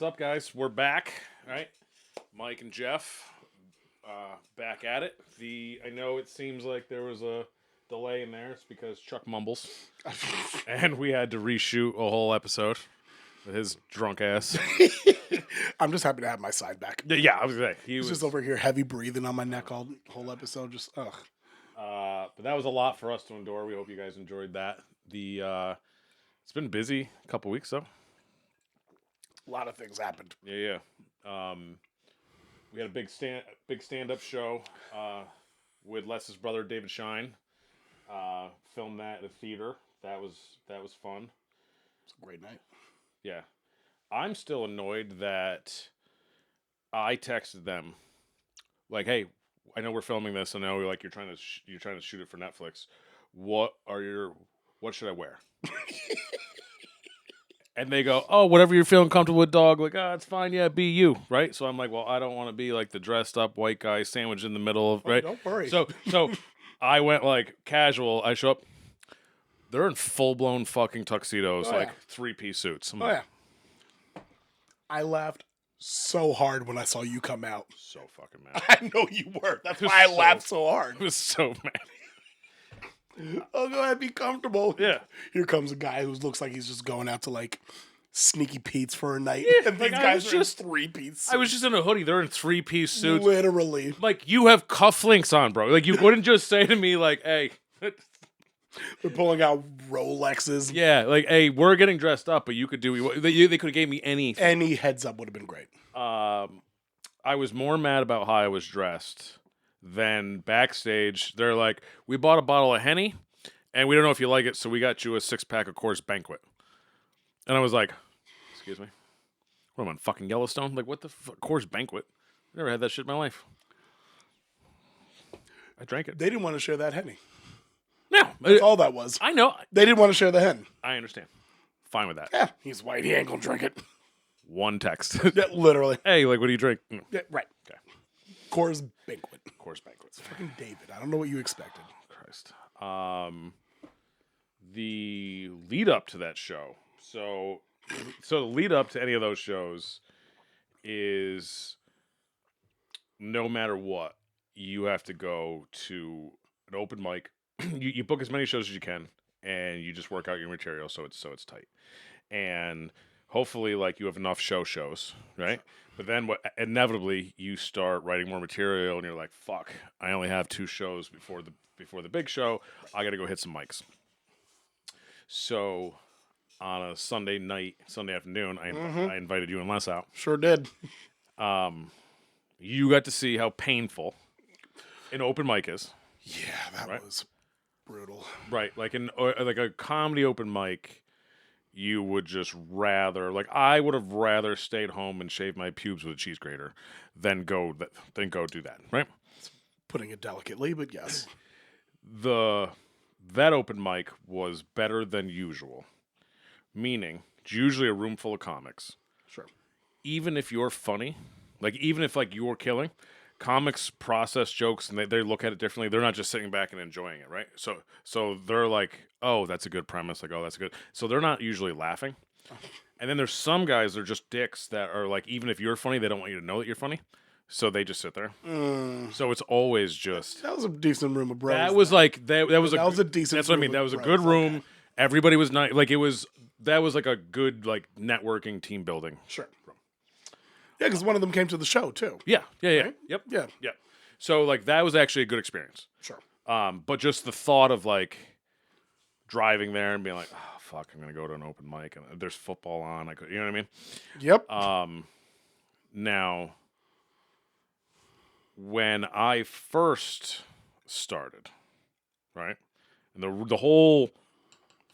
What's up, guys? We're back, right? Mike and Jeff, back at it. I know it seems like there was a delay in there. It's because Chuck mumbles, and we had to reshoot a whole episode with his drunk ass. I'm just happy to have my side back. Yeah, I was gonna say He's just over here heavy breathing on my neck all whole episode. Just ugh. But that was a lot for us to endure. We hope you guys enjoyed that. It's been busy a couple weeks though. A lot of things happened. Yeah. We had a big stand-up show with Les's brother David Shine. Filmed that at a theater. That was fun. It's a great night. Yeah, I'm still annoyed that I texted them like, "Hey, I know we're filming this. I know like you're trying to shoot it for Netflix. What should I wear?" And they go, "Oh, whatever you're feeling comfortable with, dog. Like, it's fine. Yeah, be you, right?" So I'm like, "Well, I don't want to be like the dressed up white guy sandwiched in the middle of right." Oh, don't worry. So I went like casual. I show up. They're in full blown fucking tuxedos, like 3-piece suits. I'm like, yeah. I laughed so hard when I saw you come out. so fucking mad. I know you were. That's why I laughed so hard. I was so mad. Oh, go ahead, be comfortable. Yeah. Here comes a guy who looks like he's just going out to like Sneaky Pete's for a night. Yeah, and these like, guys are in 3-piece. I was just in a hoodie. They're in 3-piece suits. Literally. Like, you have cufflinks on, bro. Like, you wouldn't just say to me, like, "Hey." They're pulling out Rolexes. Yeah, like, "Hey, we're getting dressed up, but you could do." They could have gave me anything. Any heads up would have been great. I was more mad about how I was dressed than backstage. They're like, "We bought a bottle of Henny, and we don't know if you like it, so we got you a 6-pack of Coors Banquet." And I was like, "Excuse me? What am I, on fucking Yellowstone? Like, what the fuck? Coors Banquet? I never had that shit in my life." I drank it. They didn't want to share that Henny. No. That's all that was. I know. They didn't want to share the hen. I understand. Fine with that. Yeah, he's white. He ain't gonna drink it. One text. Yeah, literally. "Hey, like, what do you drink?" Yeah, right. Okay. Coors Banquet. Coors Banquet. Fucking David. I don't know what you expected. Christ. The lead up to that show. So the lead up to any of those shows is no matter what, you have to go to an open mic. You book as many shows as you can, and you just work out your material so it's tight. And hopefully, like, you have enough shows, right? But then inevitably you start writing more material, and you're like, "Fuck, I only have 2 shows before the big show. I got to go hit some mics." So on a Sunday afternoon, I invited you and Les out. Sure did. You got to see how painful an open mic is. Yeah, that Right? was brutal. Right, like like a comedy open mic, you would just rather, like, I would have rather stayed home and shaved my pubes with a cheese grater than go do that, right? Putting it delicately, but yes. That open mic was better than usual, meaning it's usually a room full of comics. Sure. Even if you're funny, like, even if like you're killing, comics process jokes and they look at it differently. They're not just sitting back and enjoying it, right? So they're like, "Oh, that's a good premise." Like, "Oh, that's good." So they're not usually laughing. And then there's some guys that are just dicks that are like, even if you're funny, they don't want you to know that you're funny. So they just sit there. So it's always just. That was a decent room of bros. That was like that was a decent. That's what I mean. room That of was a bros. good room. Okay. Everybody was nice. Like, that was like a good, like, networking, team building. Sure. Yeah, because one of them came to the show too. Yeah. Right? Yep. Yeah. Yeah. So, like, that was actually a good experience. Sure. But just the thought of, like, driving there and being like, "Oh, fuck, I'm gonna go to an open mic and there's football on." You know what I mean? Yep. Now, when I first started, right, and the whole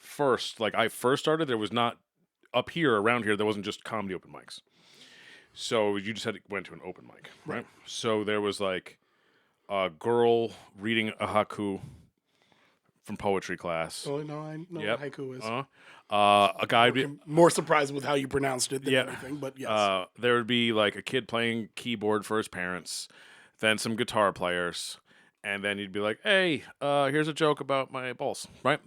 first, like, I first started, there was not around here. There wasn't just comedy open mics. So you just went to an open mic, right? So there was like a girl reading a haiku from poetry class. Oh no, I know Yep. what haiku is. A guy. I'm more surprised with how you pronounced it than anything, but yes. There would be like a kid playing keyboard for his parents, then some guitar players, and then you'd be like, "Hey, here's a joke about my balls," right?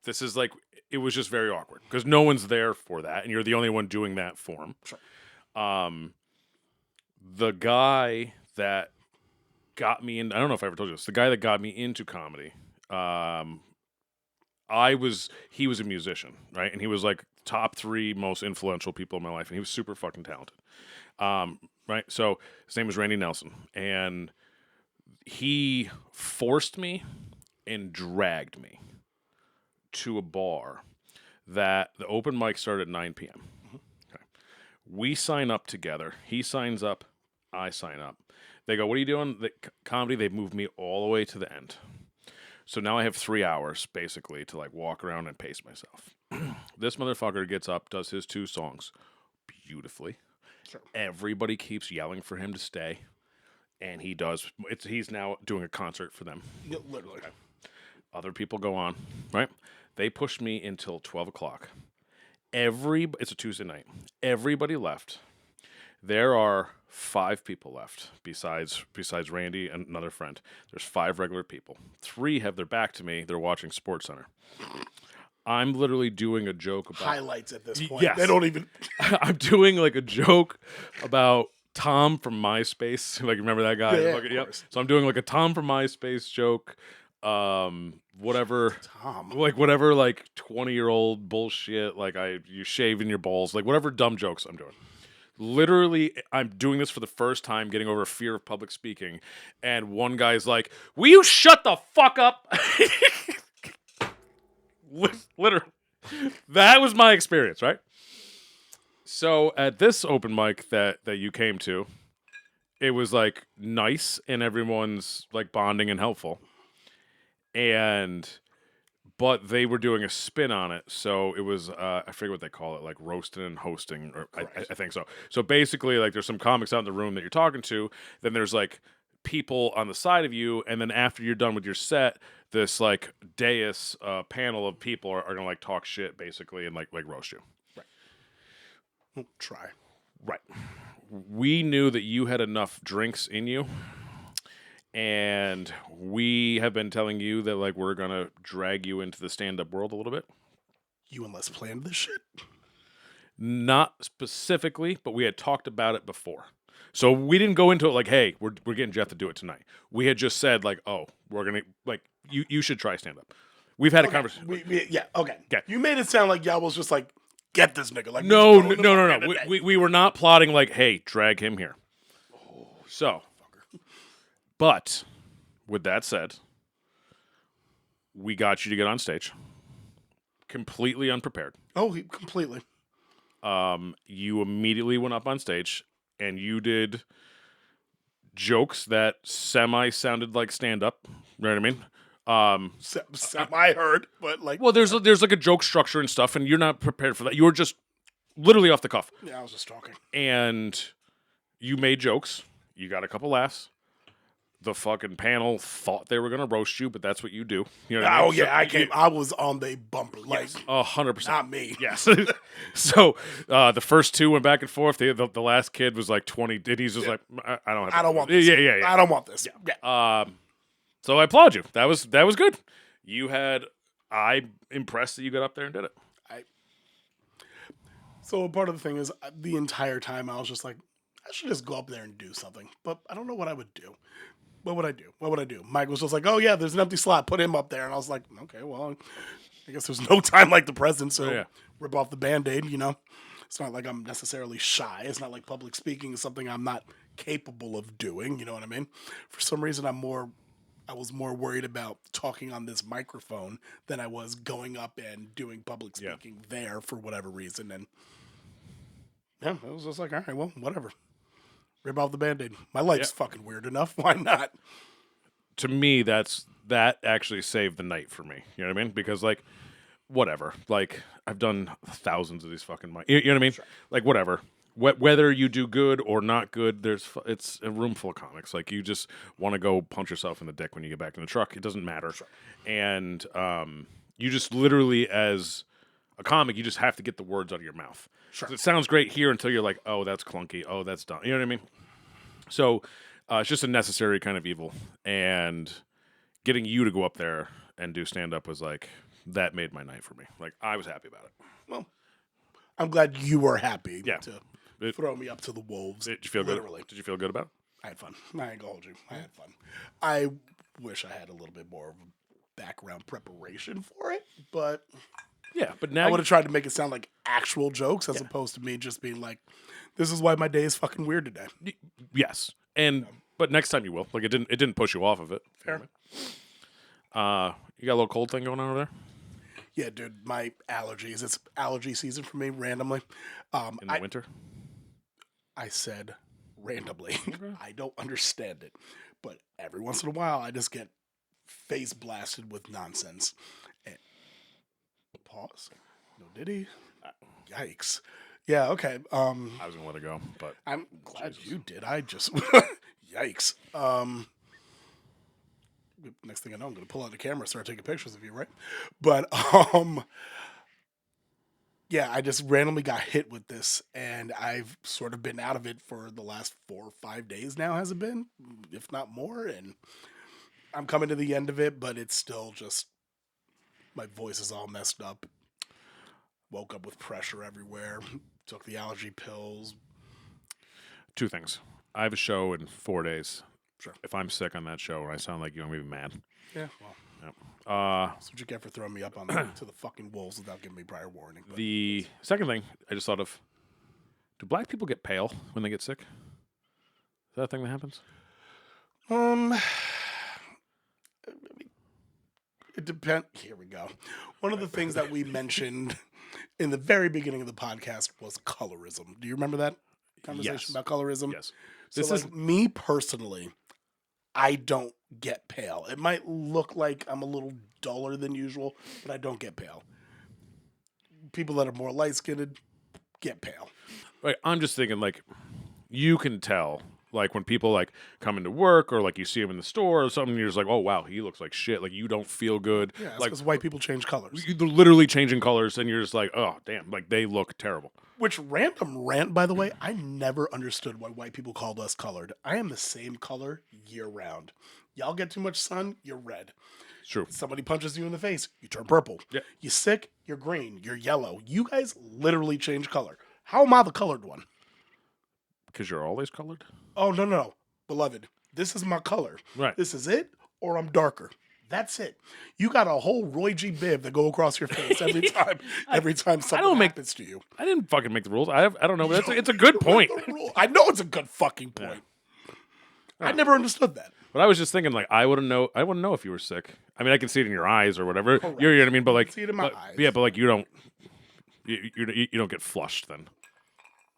This is like, it was just very awkward because no one's there for that, and you're the only one doing that for them. Sure. The guy that got me in, I don't know if I ever told you this, the guy that got me into comedy, he was a musician, right? And he was like top 3 most influential people in my life, and he was super fucking talented. Right? So his name was Randy Nelson, and he forced me and dragged me to a bar that the open mic started at 9 p.m. Okay. We sign up together. He signs up. I sign up. They go, "What are you doing?" The comedy. They moved me all the way to the end. So now I have 3 hours basically to like walk around and pace myself. This motherfucker gets up, does his 2 songs beautifully. Sure. Everybody keeps yelling for him to stay, and he does. He's now doing a concert for them. Yeah, literally. Other people go on, right? They pushed me until 12 o'clock. It's a Tuesday night. Everybody left. There are 5 people left besides Randy and another friend. There's 5 regular people. 3 have their back to me. They're watching SportsCenter. I'm literally doing a joke about Highlights at this point. Yes. They don't even. I'm doing like a joke about Tom from MySpace. Like, remember that guy? Yeah, Like, of yep. course. So I'm doing like a Tom from MySpace joke. Whatever. Tom. Like whatever, like 20-year-old bullshit. Like you shaving your balls. Like whatever dumb jokes I'm doing. Literally, I'm doing this for the first time, getting over a fear of public speaking. And one guy's like, "Will you shut the fuck up?" Literally. That was my experience, right? So at this open mic that you came to, it was like nice and everyone's like bonding and helpful. But they were doing a spin on it, so it was I forget what they call it, like roasting and hosting, or I think so. So basically, like there's some comics out in the room that you're talking to, then there's like people on the side of you, and then after you're done with your set, this like dais panel of people are gonna like talk shit basically and like roast you. We'll try. Right. We knew that you had enough drinks in you. And we have been telling you that like we're gonna drag you into the stand-up world a little bit. You and Les planned this shit? Not specifically, but we had talked about it before. So we didn't go into it like, "Hey, we're getting Jeff to do it tonight." We had just said like, "Oh, we're gonna like you should try stand-up." We've had a conversation. Yeah, okay. Okay. You made it sound like y'all was just like, get this nigga. Like, No. We were not plotting like, "Hey, drag him here." So, but with that said, we got you to get on stage, completely unprepared. Oh, completely. You immediately went up on stage and you did jokes that semi sounded like stand up. You know what I mean? I heard, but like, Well, there's like a joke structure and stuff, and you're not prepared for that. You were just literally off the cuff, yeah, I was just talking. and you made jokes. You got a couple laughs. The fucking panel thought they were gonna roast you, but that's what you do. You know what I mean? Oh yeah, I was on the bumper, like 100%. not me. Yes. So the first 2 went back and forth. The last kid was like 20. And he's just like, I don't have. I don't want this. Yeah. I don't want this. Yeah. So I applaud you. That was good. I'm impressed that you got up there and did it. So part of the thing is, the entire time I was just like, I should just go up there and do something, but I don't know what I would do. What would I do? Mike was just like, "Oh yeah, there's an empty slot. Put him up there." And I was like, "Okay, well, I guess there's no time like the present, so rip off the Band-Aid, you know?" It's not like I'm necessarily shy. It's not like public speaking is something I'm not capable of doing, you know what I mean? For some reason, I was more worried about talking on this microphone than I was going up and doing public speaking there for whatever reason. And yeah, it was just like, all right, well, whatever. Rip off the Band-Aid. My life's fucking weird enough. Why not? To me, that actually saved the night for me. You know what I mean? Because like, whatever. Like, I've done thousands of these fucking mics. You know what I mean? Sure. Like, whatever. Whether you do good or not good, it's a room full of comics. Like, you just want to go punch yourself in the dick when you get back in the truck. It doesn't matter. Sure. And you just literally, as a comic, you just have to get the words out of your mouth. Sure. It sounds great here until you're like, "Oh, that's clunky. Oh, that's dumb." You know what I mean? So it's just a necessary kind of evil. And getting you to go up there and do stand-up was like, that made my night for me. Like, I was happy about it. Well, I'm glad you were happy. Yeah. throw me up to the wolves. Did you feel literally. good? Did you feel good about it? I had fun. I ain't gonna hold you. I had fun. I wish I had a little bit more of a background preparation for it, but Yeah, but now I would have tried to make it sound like actual jokes as opposed to me just being like, "This is why my day is fucking weird today." yes, and but next time you will. Like it didn't push you off of it. Fair. You got a little cold thing going on over there Yeah, dude, my allergies. It's allergy season for me randomly. in the winter. I said randomly. I don't understand it. But every once in a while, I just get face blasted with nonsense. And pause. No diddy. Yikes. Yeah, okay. I was gonna let it go, but I'm glad you did. I just yikes. Next thing I know, I'm gonna pull out the camera and start taking pictures of you, right? But yeah, I just randomly got hit with this, and I've sort of been out of it for the last 4 or 5 days now. Has it been, if not more? And I'm coming to the end of it, but it's still just my voice is all messed up. Woke up with pressure everywhere. Took the allergy pills. 2 things. I have a show in 4 days. Sure. If I'm sick on that show and I sound like you, I'm gonna be mad. Yeah, well, Yep. that's what you get for throwing me up on to the fucking wolves without giving me prior warning. But The second thing I just thought of: do black people get pale when they get sick? Is that a thing that happens? It depends. Here we go. One of the things that we mentioned in the very beginning of the podcast was colorism. Do you remember that conversation Yes. about colorism? Yes. So, This like, is me personally, I don't get pale. It might look like I'm a little duller than usual, but I don't get pale. People that are more light skinned get pale. right. I'm just thinking like you can tell. Like when people like come into work or like you see them in the store or something, you're just like, oh wow, he looks like shit. Like you don't feel good. Yeah, like because white people change colors. they're literally changing colors, and you're just like, oh damn, like they look terrible. Which random rant, by the way, I never understood why white people called us colored. I am the same color year round. Y'all get too much sun, you're red. It's true. Somebody punches you in the face, you turn purple. Yeah. You sick, you're green, you're yellow. You guys literally change color. How am I the colored one? Because you're always colored. Oh, no. Beloved, this is my color. Right. This is it, or I'm darker. That's it. You got a whole Roy G. Biv that go across your face every time. Every time something happens to you. I didn't fucking make the rules. I don't know, but it's a good point. I know it's a good fucking point. Yeah. I never understood that. But I was just thinking, like, I wouldn't know if you were sick. I mean, I can see it in your eyes or whatever. You know what I mean? But like, see it in my eyes. Yeah, but like, you don't get flushed then.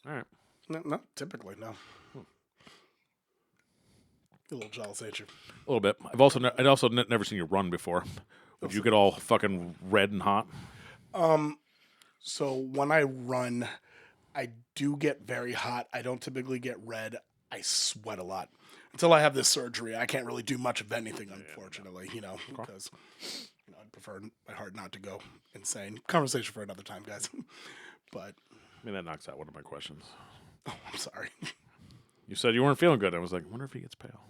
All right. No, typically no. You're a little jealous, ain't you? A little bit. I'd also never seen you run before. Would you get all fucking red and hot? So when I run, I do get very hot. I don't typically get red. I sweat a lot. Until I have this surgery, I can't really do much of anything, unfortunately, because I'd prefer my heart not to go insane. Conversation for another time, guys. But I mean, that knocks out one of my questions. oh, I'm sorry. You said you weren't feeling good. I was like, wonder if he gets pale.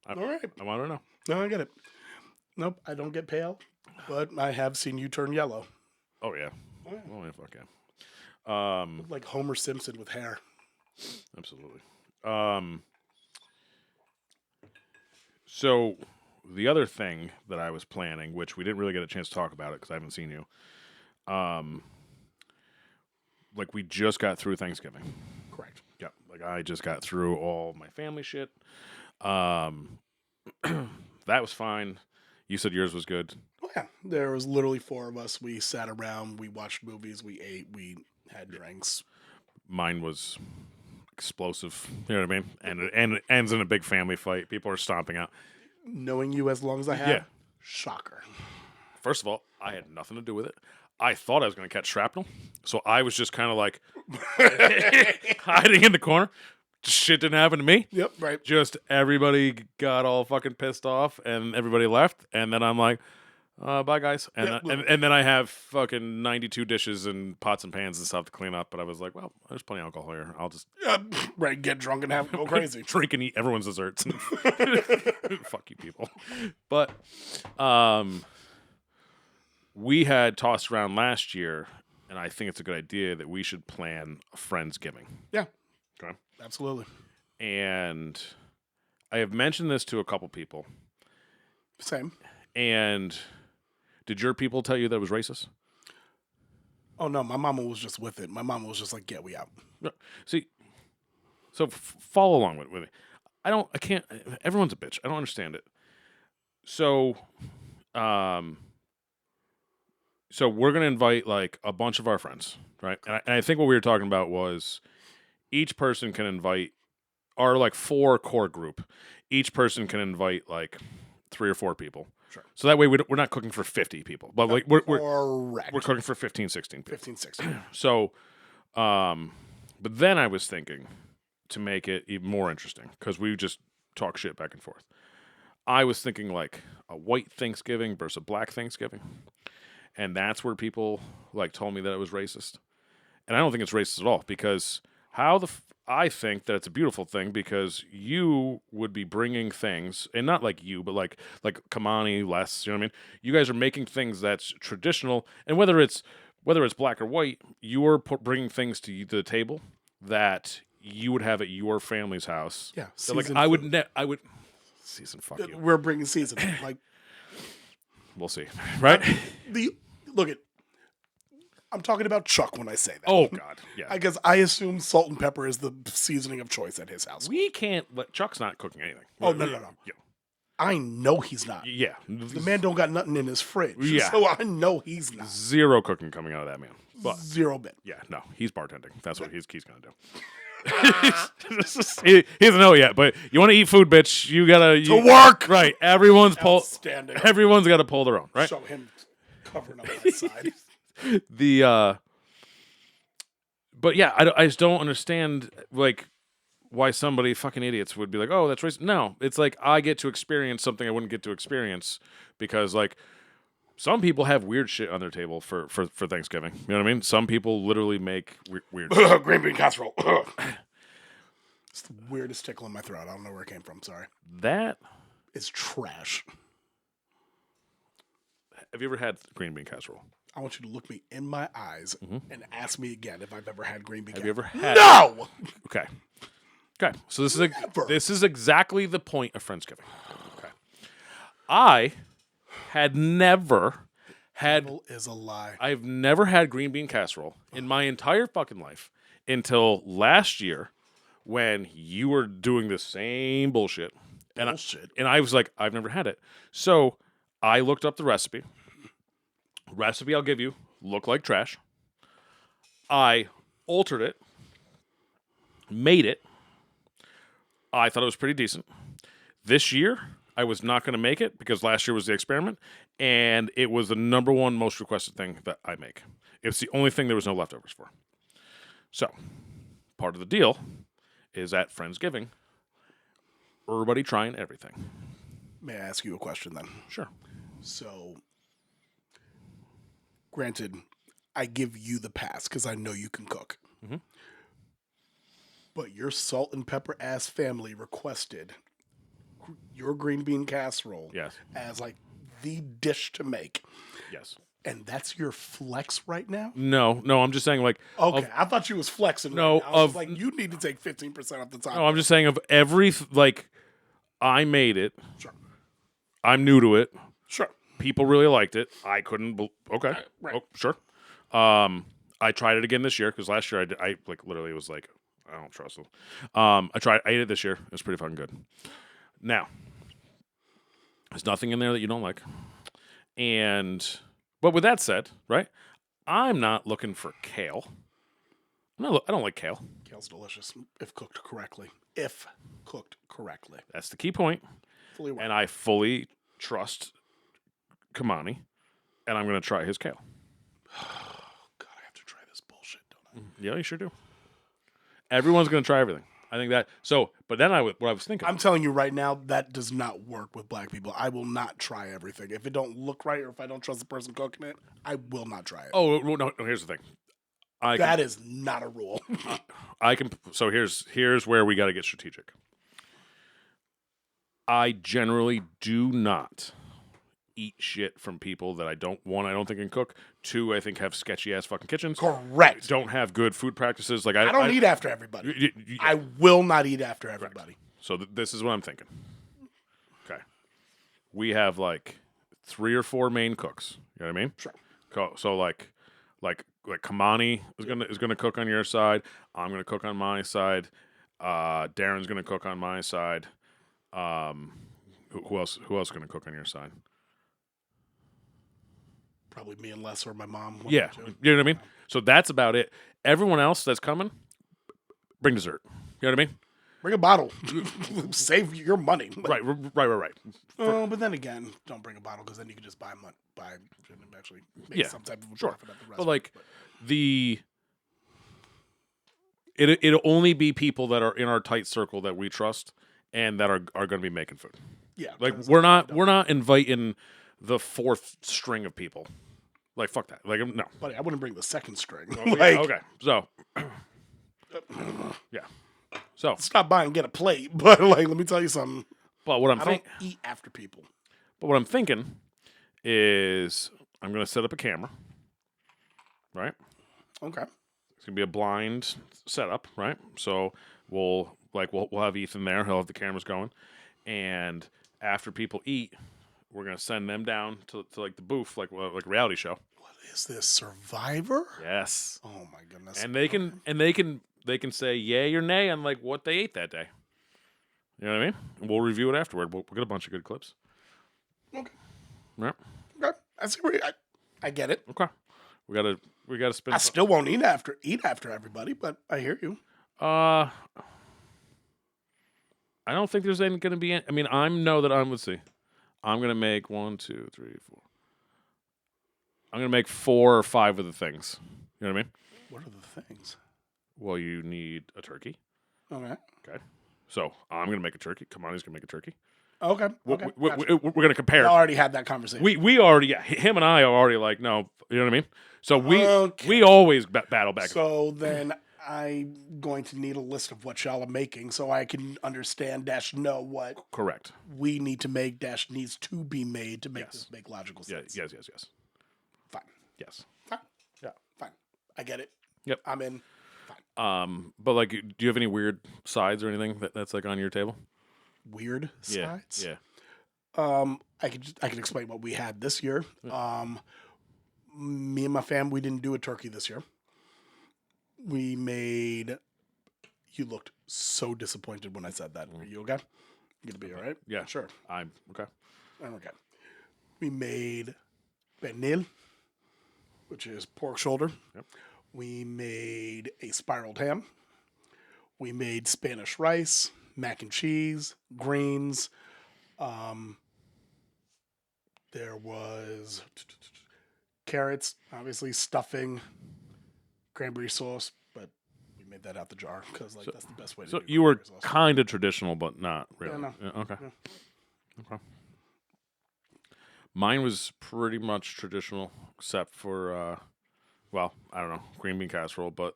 All right. I want to know. No, I get it. Nope, I don't get pale, but I have seen you turn yellow. Oh yeah. Oh, yeah. Oh yeah. Fuck yeah. Like Homer Simpson with hair. Absolutely. So the other thing that I was planning, which we didn't really get a chance to talk about it because I haven't seen you. Like we just got through Thanksgiving. Correct. Yeah. Like I just got through all my family shit. That was fine. You said yours was good. Oh yeah, there was literally 4 of us. We sat around, we watched movies, we ate, we had drinks. Mine was explosive. You know what I mean? And it ends in a big family fight. People are stomping out. Knowing you as long as I have, Yeah. shocker. First of all, I had nothing to do with it. I thought I was going to catch shrapnel, so I was just kind of like hiding in the corner. Shit didn't happen to me. Yep, right. Just everybody got all fucking pissed off, and everybody left. And then I'm like, bye, guys. And, Yeah, and then I have fucking 92 dishes and pots and pans and stuff to clean up. But I was like, well, there's plenty of alcohol here. I'll just Right, get drunk and have go crazy. drink and eat everyone's desserts. Fuck you people. But we had tossed around last year, and I think it's a good idea that we should plan a Friendsgiving. Yeah. Okay. Absolutely. And I have mentioned this to a couple people. Same. And did your people tell you that it was racist? Oh no, my mama was just with it. My mama was just like, "Yeah, we out." No. See, so follow along with me. I can't. Everyone's a bitch. I don't understand it. So, so we're gonna invite like a bunch of our friends, right? And I think what we were talking about was each person can invite our like 4 core group. Each person can invite like 3 or 4 people. Sure. So that way we're not cooking for 50 people, but like we're Correct. cooking for 15, 16 people. 15, 16. So, but then I was thinking to make it even more interesting because we just talk shit back and forth. I was thinking like a white Thanksgiving versus a black Thanksgiving. And that's where people like told me that it was racist. And I don't think it's racist at all because I think that it's a beautiful thing because you would be bringing things, and not like you, but like Kamani, Les, you know what I mean? You guys are making things that's traditional, and whether it's black or white, you're bringing things to the table that you would have at your family's house. Yeah. So like I would season fuck you. We're bringing season. Like We'll see, right? Look at. I'm talking about Chuck when I say that. Oh God, yeah. I guess I assume salt and pepper is the seasoning of choice at his house. We can't let Chuck's not cooking anything. Oh no. Yeah. I know he's not. Yeah. The man don't got nothing in his fridge. Yeah. So I know he's not. Zero cooking coming out of that man. But 0 bit. yeah, no, he's bartending. That's what he's gonna do. He doesn't know yet, but you want to eat food, bitch. You gotta To work. Right. Everyone's Outstanding. Everyone's got to pull their own. Right. Show him covering up that side. But yeah, I just don't understand like why somebody fucking idiots would be like, oh, that's racist. No, it's like I get to experience something I wouldn't get to experience because like some people have weird shit on their table for Thanksgiving. You know what I mean? Some people literally make weird shit. Green bean casserole. It's the weirdest tickle in my throat. I don't know where it came from. Sorry. That is trash. Have you ever had green bean casserole? I want you to look me in my eyes and ask me again if I've ever had green bean casserole. Have you ever had? No! Okay. So this is exactly the point of Friendsgiving. Okay. I had never had is a lie. I've never had green bean casserole in my entire fucking life until last year when you were doing the same bullshit. And I was like, I've never had it. So I looked up the recipe. Recipe I'll give you, look like trash. I altered it, made it. I thought it was pretty decent. This year, I was not going to make it because last year was the experiment, and it was the number 1 most requested thing that I make. It's the only thing there was no leftovers for. So, part of the deal is at Friendsgiving, everybody trying everything. May I ask you a question then? Sure. So, granted, I give you the pass because I know you can cook. Mm-hmm. But your salt and pepper ass family requested your green bean casserole as like the dish to make. Yes. And that's your flex right now? No, I'm just saying like... Okay, I thought you was flexing. No, right now. I was like, you need to take 15% off the top. No, I'm just saying of every... Like, I made it. Sure. I'm new to it. Sure. People really liked it. I couldn't... Okay. Right. Oh, sure. I tried it again this year because last year I like literally was like, I don't trust them. I ate it this year. It was pretty fucking good. Now, there's nothing in there that you don't like. But with that said, right, I'm not looking for kale. I don't like kale. Kale's delicious if cooked correctly. That's the key point. Fully right. And I fully trust Kamani, and I'm going to try his kale. God, I have to try this bullshit, don't I? Yeah, you sure do. Everyone's going to try everything. I think that. So, but then what I was thinking. I'm telling you right now, that does not work with black people. I will not try everything. If it don't look right or if I don't trust the person cooking it, I will not try it. Oh, no, here's the thing. That is not a rule. So here's where we got to get strategic. I generally do not eat shit from people that I don't think can cook. 2, I think have sketchy ass fucking kitchens. Correct. Don't have good food practices. Like I don't eat after everybody. Yeah. I will not eat after everybody. So this is what I'm thinking. Okay, we have like 3 or 4 main cooks. You know what I mean? Sure. So like Kamani is gonna cook on your side. I'm gonna cook on my side. Darren's gonna cook on my side. Who else is gonna cook on your side? Probably me and Les or my mom. Yeah, you know what I mean. So that's about it. Everyone else that's coming, bring dessert. You know what I mean? Bring a bottle. Save your money. Right. But then again, don't bring a bottle because then you can just buy and actually make some type of a profit at the restaurant. But like it'll only be people that are in our tight circle that we trust and that are going to be making food. Yeah. Like we're not inviting the 4th string of people. Like fuck that. Like no. Buddy, I wouldn't bring the 2nd string. Okay. So yeah. So stop by and get a plate. But like, let me tell you something. But what I don't eat after people. But what I'm thinking is I'm going to set up a camera. Right? Okay. It's gonna be a blind setup, right? So we'll have Ethan there. He'll have the cameras going, and after people eat, we're gonna send them down to like the booth, like a reality show. What is this, Survivor? Yes. Oh my goodness. And they can say yay or nay on like what they ate that day. You know what I mean? And we'll review it afterward. We'll get a bunch of good clips. Okay. Yeah. Okay. I see where I get it. Okay. We gotta spend. I still won't eat after everybody, but I hear you. I don't think there's going to be any. I mean, let's see. I'm going to make 1, 2, 3, 4. I'm going to make 4 or 5 of the things. You know what I mean? What are the things? Well, you need a turkey. Okay. Okay. So I'm going to make a turkey. Kamani's going to make a turkey. Okay. We're going to compare. We already had that conversation. We already, him and I are already like, no, you know what I mean? So we always battle back. So then I'm going to need a list of what y'all are making so I can understand -- know what correct we need to make -- needs to be made to make this make logical sense. Yes. Fine. Yes. Fine. Yeah. Fine. I get it. Yep. I'm in. Fine. But like, do you have any weird sides or anything that's like on your table? Weird sides? Yeah. I can explain what we had this year. Me and my fam, we didn't do a turkey this year. We made. You looked so disappointed when I said that. Are you okay? You gonna be all right? Yeah, sure. I'm okay. Okay. We made pernil, which is pork shoulder. Yep. We made a spiraled ham. We made Spanish rice, mac and cheese, greens. There was carrots, obviously stuffing, cranberry sauce, but we made that out the jar because that's the best way to do it. So you were kind of traditional, but not really. Yeah, no. Okay. Yeah. Okay. Mine was pretty much traditional, except for, I don't know, green bean casserole. But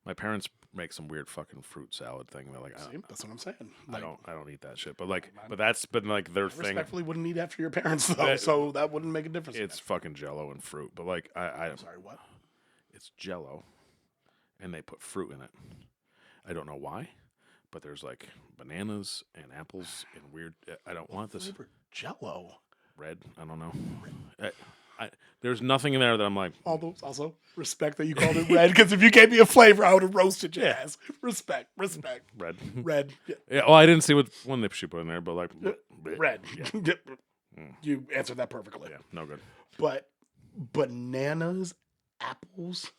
my parents make some weird fucking fruit salad thing. They're like, that's what I'm saying. I don't eat that shit. But that's been like their thing. Respectfully, wouldn't eat after your parents though, so that wouldn't make a difference. It's fucking Jello and fruit. But like, I'm sorry, what? It's Jello, and they put fruit in it. I don't know why, but there's like bananas and apples and weird. I don't want this Jello. Red. I don't know. There's nothing in there that I'm like. Also, respect that you called it red, because if you gave me a flavor, I would have roasted your ass. Respect. Red. Red. Yeah. Well, I didn't see what one she put in there, but like red. Yeah. You answered that perfectly. Yeah. No good. But bananas, apples,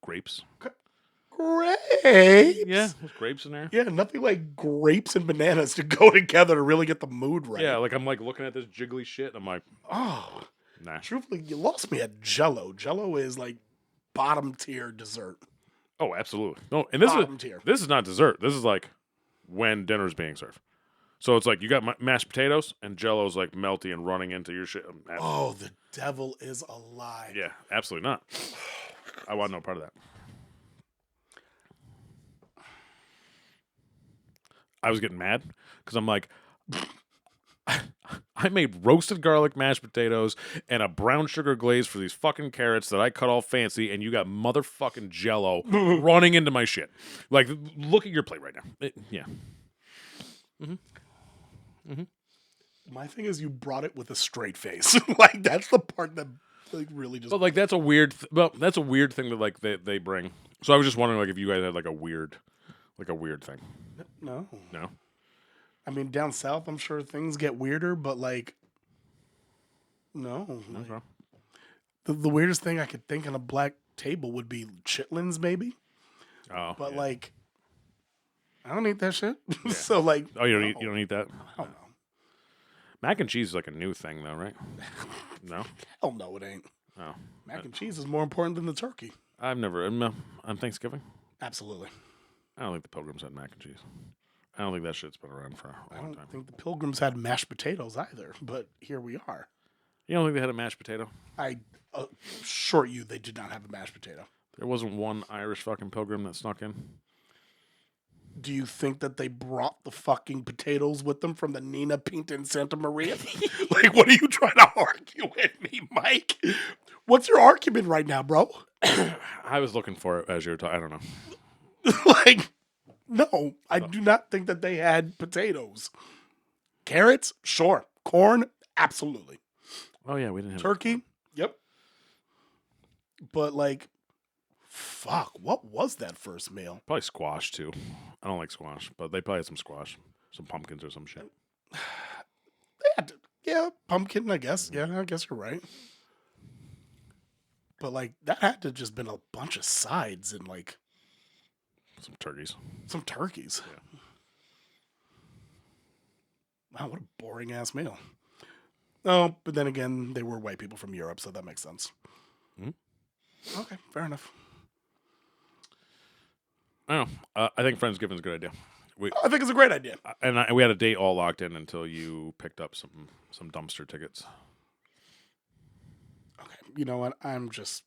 grapes. Grapes. Yeah, there's grapes in there. Yeah, nothing like grapes and bananas to go together to really get the mood right. Yeah, like I'm like looking at this jiggly shit. And I'm like, oh, nah. Truthfully, you lost me at Jello. Jello is like bottom tier dessert. Oh, absolutely. No, and this is not dessert. This is like when dinner's being served. So it's like you got mashed potatoes and Jello's like melty and running into your shit. Oh, the devil is alive. Yeah, absolutely not. I want no part of that. I was getting mad because I'm like, I I made roasted garlic mashed potatoes and a brown sugar glaze for these fucking carrots that I cut all fancy, and you got motherfucking Jello running into my shit. Like, look at your plate right now. Yeah. My thing is, you brought it with a straight face. Like that's the part that like really just. But like that's a weird. That's a weird thing that like they bring. So I was just wondering like if you guys had like a weird thing. No. No. I mean, down south, I'm sure things get weirder, but like, no. Like, Okay. the weirdest thing I could think on a black table would be chitlins, maybe. Oh. But yeah. like, I don't eat that shit. So like, Oh, you don't eat that. I don't know. Mac and cheese is like a new thing though, right? No. Hell no, it ain't. Oh. Mac and cheese is more important than the turkey. I've never on Thanksgiving. Absolutely. I don't think the Pilgrims had mac and cheese. I don't think that shit's been around for a I long don't time. think the Pilgrims had mashed potatoes either, but here we are. You don't think they had a mashed potato? I assure you they did not have a mashed potato. There wasn't one Irish fucking pilgrim that snuck in. Do you think that they brought the fucking potatoes with them from the Nina Pinta in Santa Maria? Like, what are you trying to argue with me, Mike? What's your argument right now, bro? I was looking for it as you were talking. I don't know. Like, no, I do not think that they had potatoes. Carrots, sure. Corn, absolutely. Oh yeah, we didn't have Turkey, yep. But like, fuck, what was that first meal? probably squash too. I don't like squash, but they probably had some squash, some pumpkins or some shit. They had to, yeah, pumpkin, I guess. Yeah, I guess you're right. But like, that had to just been a bunch of sides and like Some turkeys. some turkeys. Yeah. Wow, what a boring ass meal. Oh, but then again, they were white people from Europe, so that makes sense. Mhm. Okay, fair enough. I don't know. I think Friendsgiving is a good idea. I think it's a great idea. We had a date all locked in until you picked up some dumpster tickets. Okay, you know what? I'm just.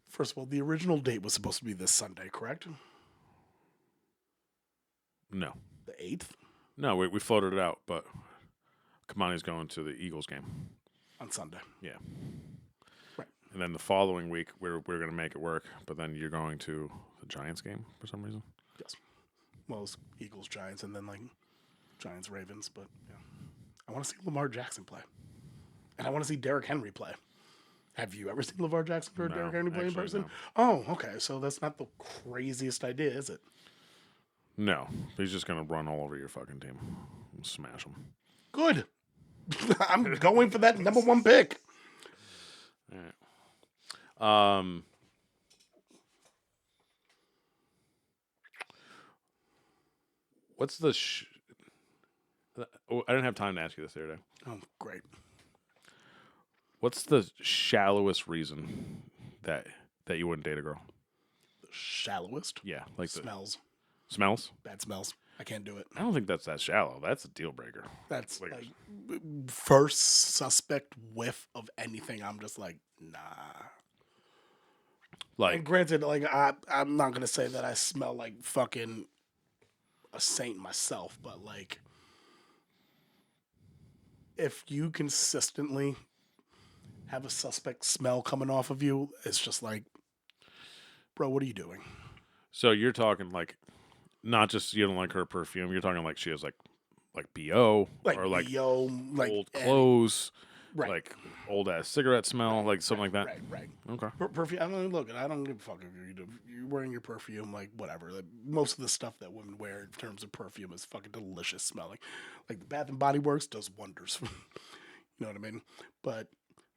First of all, the original date was supposed to be this Sunday, correct? No, The 8th no, we floated it out, but Kamani's going to the Eagles game. on Sunday. Yeah. Right. And then the following week, we're going to make it work, but then you're going to the Giants game for some reason. Yes. Well, it's Eagles, Giants, and then like Giants, Ravens. But yeah, I want to see Lamar Jackson play, and I want to see Derrick Henry play. Have you ever seen Lamar Jackson or No, Derrick Henry play in actually, person? no. Oh, okay. So that's not the craziest idea, is it? No, he's just going to run all over your fucking team and smash them. Good. I'm going for that number one pick. All right. What's the? I didn't have time to ask you this the other day. Oh, great. What's the shallowest reason that you wouldn't date a girl? The shallowest. Yeah, like the Smells. smells. Bad smells. I can't do it. I don't think that's that shallow. That's a deal breaker. That's Like- like first suspect whiff of anything. I'm just like, nah. And Like, granted, like I'm not gonna say that I smell like fucking a saint myself, but like if you consistently have a suspect smell coming off of you, it's just like, bro, what are you doing? so you're talking like, not just you don't like her perfume. You're talking like she has like BO Like or like yo, like old any- clothes, right? like old ass cigarette smell, like something like that. Right. Okay. Perfume. I mean, look, I don't give a fuck if you're wearing your perfume, like whatever. Like, most of the stuff that women wear in terms of perfume is fucking delicious smelling. Like the Bath and Body Works does wonders. You know what I mean? But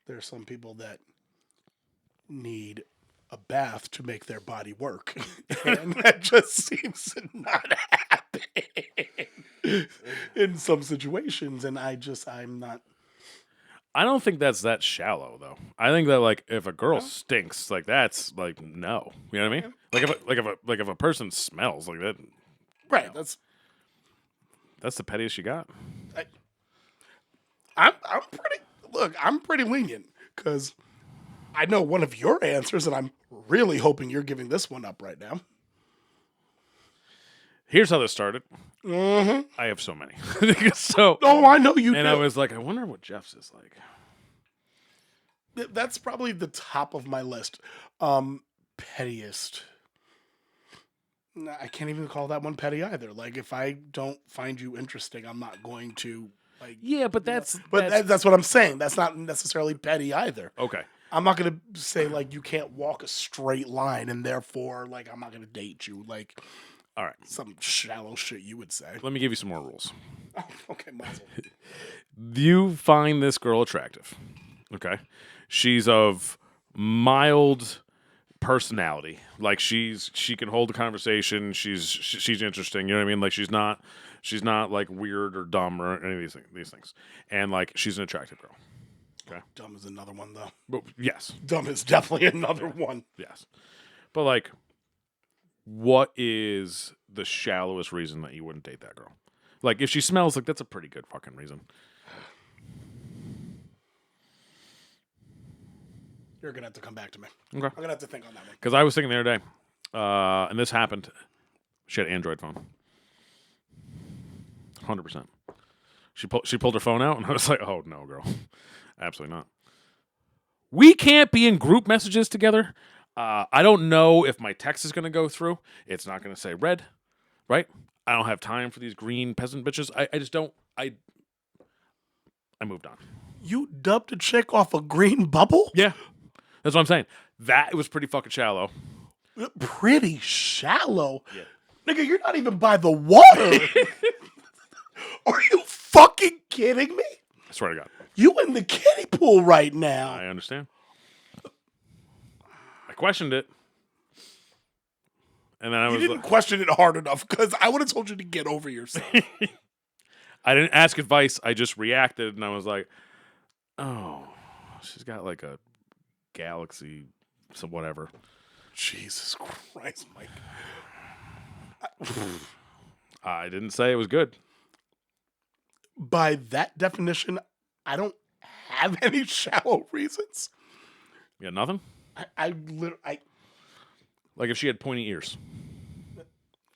there are some people that need a bath to make their body work, and that just seems to not happen in some situations. And I'm not. I don't think that's that shallow though. I think that like if a girl stinks, like that's like no. You know what I mean? Like if a person smells like that, Right. that's the pettiest you got. I'm pretty. Look, I'm pretty lenient because I know one of your answers, and I'm really hoping you're giving this one up right now. Here's how this started. Mm-hmm. I have so many. So, Oh, I know you and do. I was like, I wonder what Jeff's is like. That's probably the top of my list. Pettiest. Nah, I can't even call that one petty either. Like, if I don't find you interesting, I'm not going to like. Yeah, but That's what I'm saying. That's not necessarily petty either. okay. I'm not gonna say like you can't walk a straight line, and therefore like I'm not gonna date you. Like, All right. some shallow shit you would say. Let me give you some more rules. Oh, okay, might as well. You find this girl attractive. Okay. She's of mild personality. Like she can hold a conversation. She's interesting. You know what I mean? Like she's not like weird or dumb or any of these things. And like she's an attractive girl. Okay. Dumb is another one though. But yes. Dumb is definitely another one. Yes. But like what is the shallowest reason that you wouldn't date that girl? Like if she smells, like that's a pretty good fucking reason. You're gonna have to come back to me. Okay. I'm gonna have to think on that one. Because I was thinking the other day, and this happened. She had an Android phone. 100%. She pulled her phone out, and I was like, oh, no, girl. Absolutely not. We can't be in group messages together. I don't know if my text is going to go through. It's not going to say red, right? I don't have time for these green peasant bitches. I just don't. I moved on. You dubbed a chick off a green bubble? Yeah. That's what I'm saying. That was pretty fucking shallow. Pretty shallow? Yeah. Nigga, you're not even by the water. Are you fucking kidding me? I swear to God. You in the kiddie pool right now. I understand. I questioned it. And then I You was didn't question it hard enough because I would have told you to get over yourself. I didn't ask advice. I just reacted and I was like, oh, she's got like a Galaxy, some whatever. Jesus Christ, Mike. I didn't say it was good. By that definition, I don't have any shallow reasons. You got nothing? I literally, Like if she had pointy ears.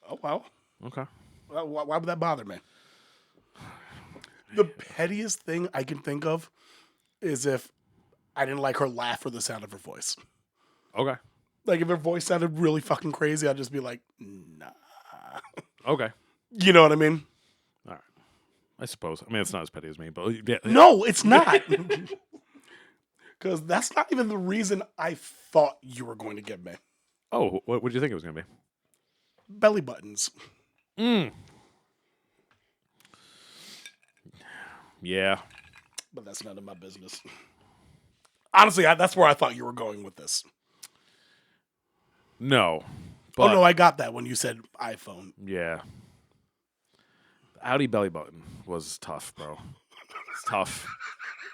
oh, well. Okay. Why would that bother me? The pettiest thing I can think of is if I didn't like her laugh or the sound of her voice. Okay. Like if her voice sounded really fucking crazy, I'd just be like, nah. Okay. You know what I mean? All right. I suppose. I mean, it's not as petty as me, but yeah. No, it's not. Because that's not even the reason I thought you were going to get me. Oh, what did you think it was going to be? Belly buttons. Yeah. But that's none of my business. Honestly, that's where I thought you were going with this. No. But, oh, no, I got that when you said iPhone. Yeah. The Audi belly button was tough, bro. It's tough.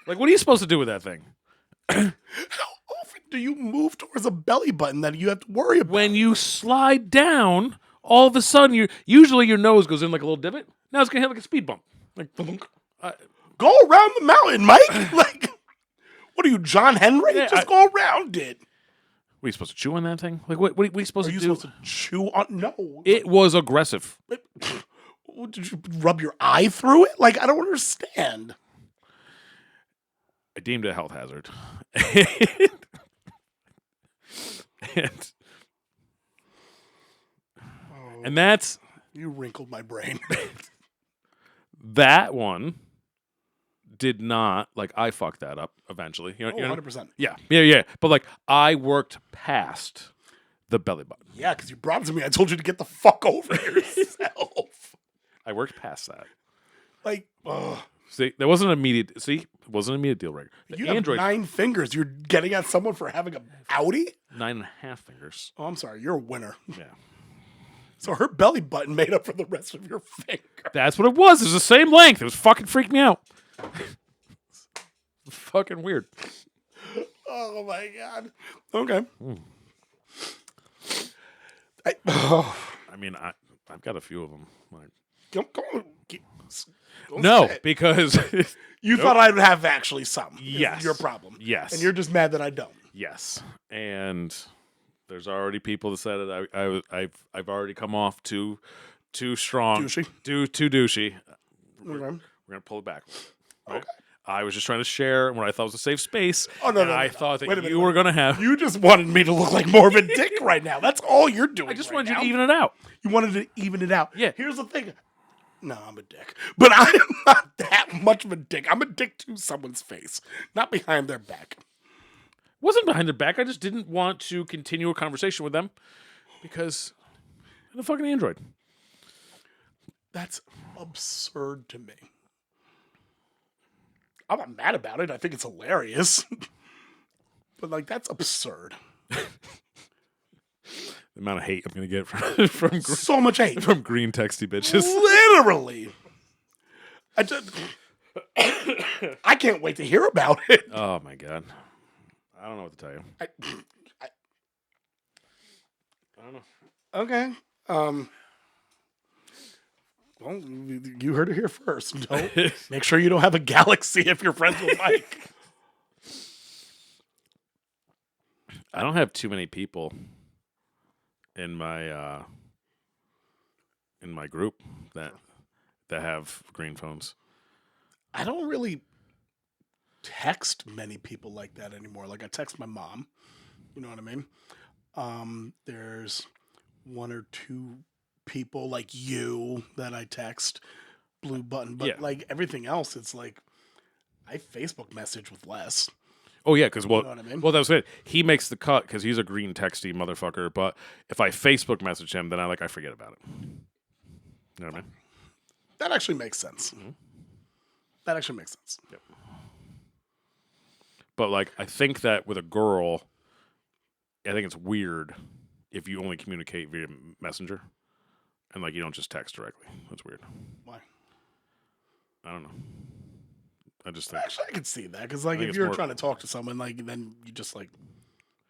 Like, what are you supposed to do with that thing? How often do you move towards a belly button that you have to worry about? When you slide down, all of a sudden, usually your nose goes in like a little divot. Now it's going to hit like a speed bump. Like, go around the mountain, Mike. Like, what are you, John Henry? Yeah, Just go around it. Were you supposed to chew on that thing? Like, what are we supposed Are to you do? supposed to chew on? No. It was aggressive. Did you rub your eye through it? Like, I don't understand. I deemed it a health hazard. and that's... You wrinkled my brain. That one did not... Like, I fucked that up eventually. You know, 100%. Yeah. But, like, I worked past the belly button. Yeah, because you brought it to me. I told you to get the fuck over yourself. I worked past that. Like, ugh. See, there wasn't an immediate... See, it wasn't an immediate deal breaker. The You Android... have 9 fingers. You're getting at someone for having a Audi? 9.5 fingers. Oh, I'm sorry. You're a winner. Yeah. So her belly button made up for the rest of your finger. That's what it was. It was the same length. It was fucking freaked me out. Fucking weird. Oh my god. Okay. I mean, I've got a few of them. Like, Come on. Don't no, say it. because you thought I'd have actually some. Yes. Is your problem. Yes. And you're just mad that I don't. yes, and there's already people that said it. I've already come off to too strong. Douchey. Too douchey. Okay. We're gonna pull it back. Right? Okay. I was just trying to share what I thought was a safe space. Oh, no, and no, I no. thought Wait a that minute, you were gonna have. You just wanted me to look like more of a dick right now. That's all you're doing. I just right wanted now. you to even it out. You wanted to even it out. Yeah. Here's the thing. No, I'm a dick. But I am not that much of a dick. I'm a dick to someone's face, not behind their back. Wasn't behind their back. I just didn't want to continue a conversation with them because they're a fucking android. That's absurd to me. I'm not mad about it. I think it's hilarious. But, like, that's absurd. The amount of hate I'm gonna get from So much hate. from green texty bitches. Literally. I can't wait to hear about it. Oh my god. I don't know what to tell you. I I don't know. Okay. Well, you heard it here first. Don't make sure you don't have a galaxy if you're friends with Mike. I don't have too many people in my group that have green phones. I don't really text many people like that anymore. Like I text my mom. You know what I mean? There's one or two people like you that I text blue button, but Yeah. like everything else, it's like I Facebook message with Les. Oh yeah, because know what I mean? well, that was it. He makes the cut because he's a green texty motherfucker. But if I Facebook message him, then I forget about it. You know what I mean? That actually makes sense. Mm-hmm. That actually makes sense. Yep. But like, I think that with a girl, I think it's weird if you only communicate via Messenger and like you don't just text directly. That's weird. Why? I don't know. I just think Actually, I could see that because, like, think if it's you're more- trying to talk to someone, like, then you just like,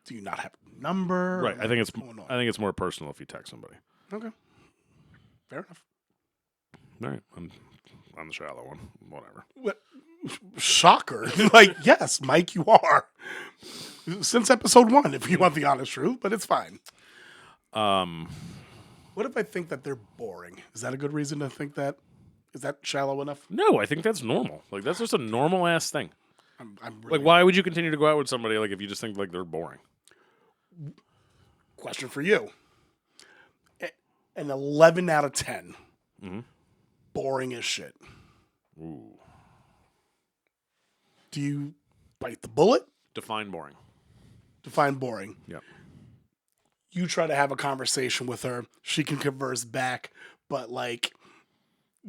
do you not have a number? right. Or, I think it's what's going on? I think it's more personal if you text somebody. Okay, fair enough. All right, I'm the shallow one. Whatever. What? Shocker! Like, yes, Mike, you are. Since episode 1, if you want the honest truth, but it's fine. What if I think that they're boring? Is that a good reason to think that? Is that shallow enough? No, I think that's normal. Like that's just a normal ass thing. I'm really Like, why would you continue to go out with somebody like if you just think like they're boring? Question for you. An 11 out of 10. Mm-hmm. Boring as shit. Ooh. Do you bite the bullet? Define boring. Define boring. Yep. You try to have a conversation with her. She can converse back, but like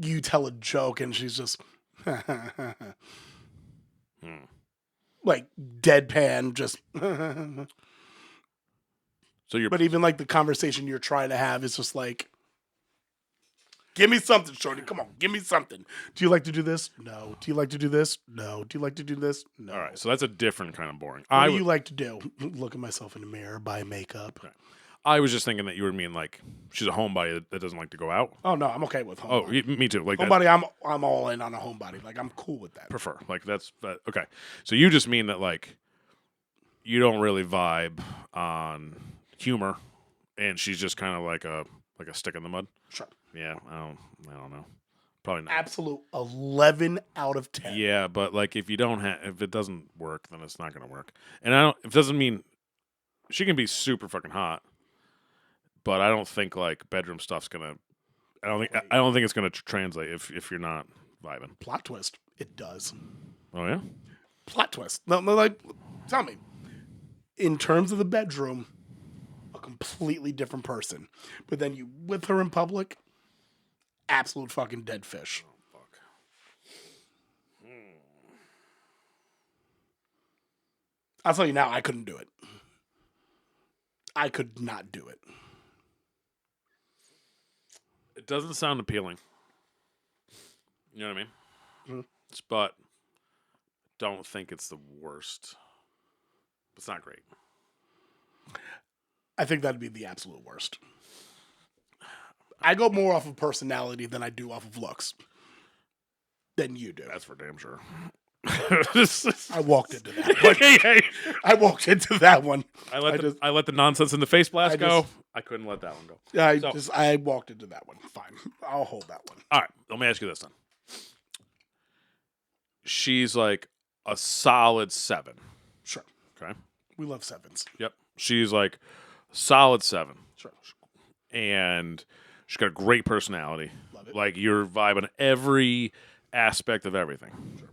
you tell a joke and she's just like deadpan, just. So you're But even like the conversation you're trying to have is just like, give me something, shorty. Come on, give me something. Do you like to do this? No. Do you like to do this? No. Do you like to do this? No. all right. So that's a different kind of boring. What do you like to do? Look at myself in the mirror, buy makeup. I was just thinking that you were mean like she's a homebody that doesn't like to go out. Oh no, I'm okay with homebody. Oh, me too. Like that, Homebody, I'm all in on a homebody. Like I'm cool with that. prefer. Like that's that. Okay. So you just mean that like you don't really vibe on humor, and she's just kind of like a stick in the mud. Sure. Yeah. I don't know. Probably not. Absolute 11 out of 10. Yeah, but like if it doesn't work, then it's not going to work. And it doesn't mean she can be super fucking hot, but I don't think like bedroom stuff's gonna. I don't think it's gonna translate if you're not vibing. Plot twist. It does. Oh yeah. Plot twist. No, like, tell me. In terms of the bedroom, a completely different person. But then you with her in public, absolute fucking dead fish. Fuck. I'll tell you now, I couldn't do it. I could not do it. It doesn't sound appealing. You know what I mean? Mhm. But don't think it's the worst. It's not great. I think that'd be the absolute worst. I go more off of personality than I do off of looks. Than you do. That's for damn sure. I walked into that one. I walked into that one. I let the nonsense in the face blast go. I couldn't let that one go. I walked into that one. Fine. I'll hold that one. All right, let me ask you this then. She's like a solid 7. Sure. Okay. We love 7s. Yep. She's like solid 7. Sure. And she's got a great personality. Love it. Like you're vibing every aspect of everything. Sure.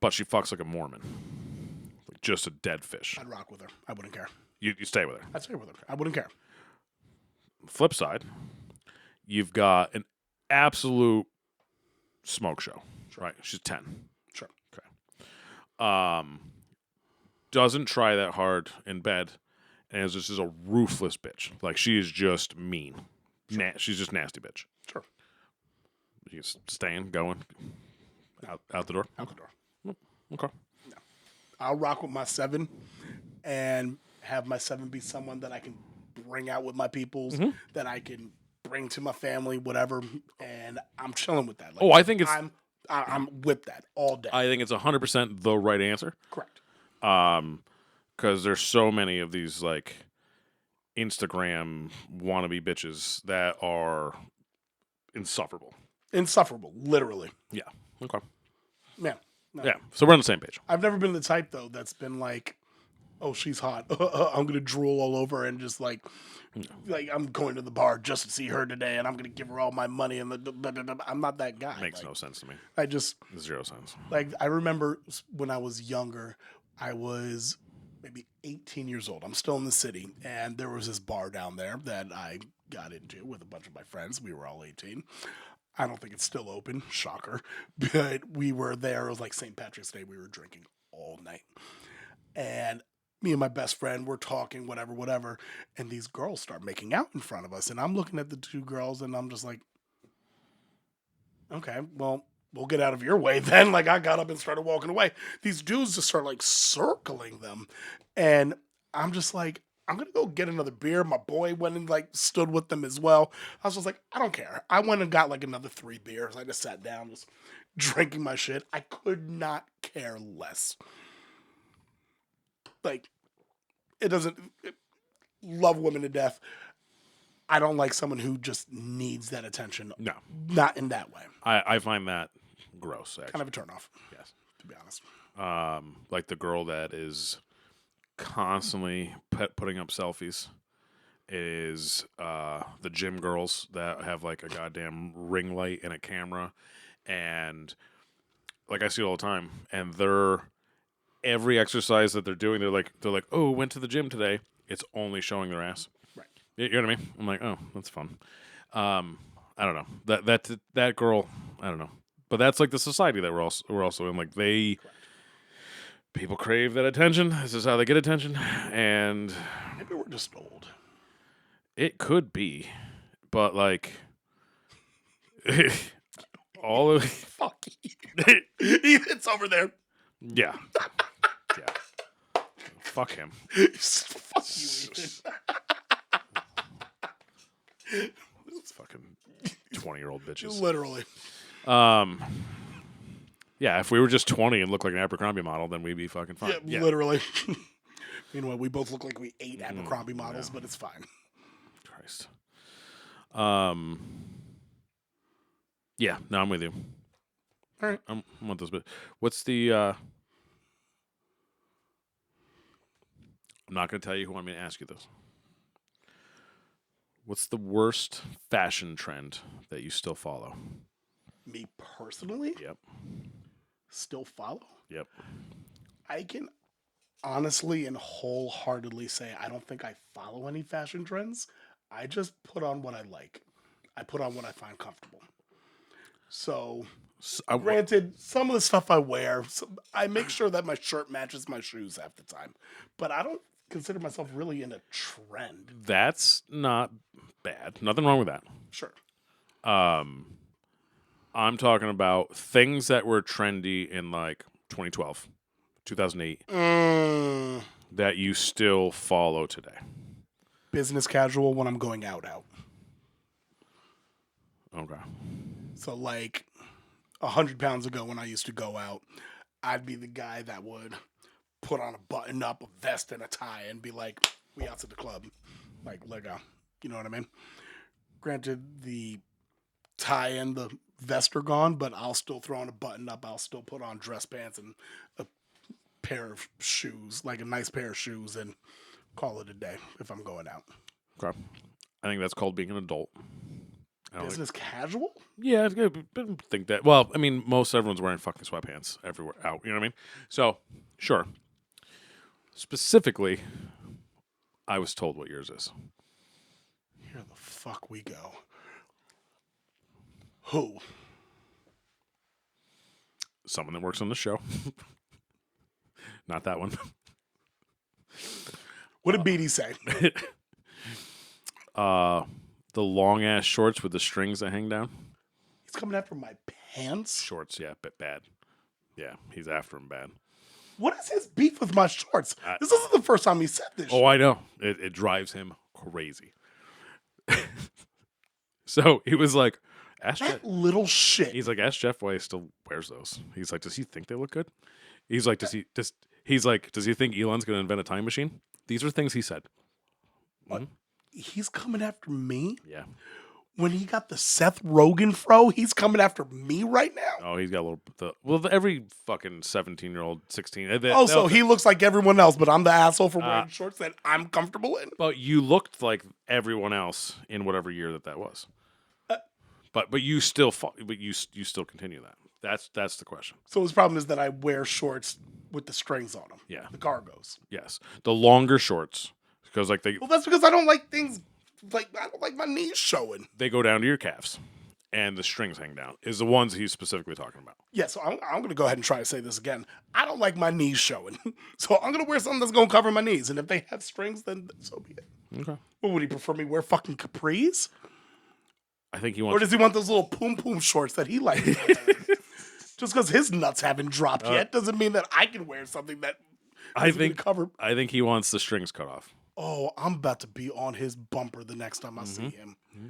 But she fucks like a Mormon. Like just a dead fish. I'd rock with her. I wouldn't care. You stay with her. I'd stay with her. I wouldn't care. Flip side, you've got an absolute smoke show. Sure. Right? She's 10. Sure. Okay. Doesn't try that hard in bed, and is just a ruthless bitch. Like she is just mean. Sure. She's just nasty bitch. Sure. She's staying, going, out the door. Out the door. Okay. No. I'll rock with my 7 and have my 7 be someone that I can bring out with my peoples, that I can bring to my family, whatever, and I'm chilling with that. Like, I think it's. I'm with that all day. I think it's 100% the right answer. Correct. Because there's so many of these like Instagram wannabe bitches that are insufferable. Insufferable, literally. Yeah. Okay. Yeah. No. Yeah. So we're on the same page. I've never been the type though that's been like, oh, she's hot. I'm gonna drool all over and just like I'm going to the bar just to see her today, and I'm gonna give her all my money and I'm not that guy. Makes no sense to me. I just 0 sense. like I remember when I was younger, I was maybe 18 years old. I'm still in the city, and there was this bar down there that I got into with a bunch of my friends. We were all 18. I don't think it's still open, shocker, but we were there. It was like St. Patrick's Day. We were drinking all night, and me and my best friend were talking, whatever, and these girls start making out in front of us, and I'm looking at the 2 girls, and I'm just like, okay, well, we'll get out of your way then. Like, I got up and started walking away. These dudes just start like circling them, and I'm just like, I'm gonna go get another beer. My boy went and like stood with them as well. I was just like, I don't care. I went and got like another 3 beers. I just sat down, just drinking my shit. I could not care less. Like, love women to death. I don't like someone who just needs that attention. No. Not in that way. I find that gross, actually. Kind of a turnoff. Yes. To be honest. Like the girl that is constantly putting up selfies is the gym girls that have like a goddamn ring light and a camera, and like I see it all the time, and every exercise that they're doing, they're like, oh, went to the gym today. It's only showing their ass. Right. You know what I mean? I'm like, oh, that's fun. I don't know that girl. I don't know, but that's like the society that we're also in. Like people crave that attention. This is how they get attention, and maybe we're just old. It could be, but like all of fuck it's over there. Yeah. Fuck him. Fuck you, Ethan. It's fucking 20-year-old bitches. Literally. Yeah, if we were just 20 and looked like an Abercrombie model, then we'd be fucking fine. Yeah. Literally. Meanwhile, we both look like we ate Abercrombie models, but it's fine. Christ. Yeah, no, I'm with you. All right. I'm with this, but what's the I'm not going to tell you who I'm going to ask you this. What's the worst fashion trend that you still follow? Me personally? Yep. Still follow? Yep. I can honestly and wholeheartedly say I don't think I follow any fashion trends. I just put on what I like. I put on what I find comfortable. So granted, some of the stuff I wear, I make sure that my shirt matches my shoes half the time. But I don't consider myself really in a trend. That's not bad. Nothing wrong with that. Sure. I'm talking about things that were trendy in like 2012, 2008 that you still follow today. Business casual when I'm going out. Okay. So like 100 pounds ago when I used to go out, I'd be the guy that would put on a button up, a vest, and a tie and be like, we out to the club. Like Lego. You know what I mean? Granted, the tie and the vest are gone, but I'll still throw on a button up. I'll still put on dress pants and a pair of shoes, like a nice pair of shoes, and call it a day if I'm going out. Okay. I think that's called being an adult. Business casual? Yeah, I think that. Well, I mean, most everyone's wearing fucking sweatpants everywhere out. You know what I mean? So, sure. Specifically, I was told what yours is. Here the fuck we go. Who? Someone that works on the show. Not that one. What did Beatty say? The long ass shorts with the strings that hang down. He's coming after my pants? Shorts, yeah, but bad. Yeah, he's after him bad. What is his beef with my shorts? This isn't the first time he said this. Oh, I know. It drives him crazy. So he was like, ask Jeff. Little shit. He's like, ask Jeff why he still wears those. He's like, does he think they look good? He's like, does he think Elon's gonna invent a time machine? These are things he said. What? Mm-hmm. He's coming after me? Yeah. When he got the Seth Rogen fro, he's coming after me right now? Oh, he's got a little... every fucking 17-year-old, 16... So he looks like everyone else, but I'm the asshole for wearing shorts that I'm comfortable in? But you looked like everyone else in whatever year that was. But you still you still continue that. That's the question. So his problem is that I wear shorts with the strings on them. Yeah. The cargos. Yes. The longer shorts... Because like well, that's because I don't like things like I don't like my knees showing. They go down to your calves, and the strings hang down. Is the ones he's specifically talking about? Yeah, so I'm going to go ahead and try to say this again. I don't like my knees showing, so I'm going to wear something that's going to cover my knees. And if they have strings, then so be it. Okay. Well, would he prefer me wear fucking capris? I think he wants. Or does he want those little poom poom shorts that he likes? Just because his nuts haven't dropped yet doesn't mean that I can wear something that I think cover. I think he wants the strings cut off. Oh, I'm about to be on his bumper the next time I see him. Mm-hmm.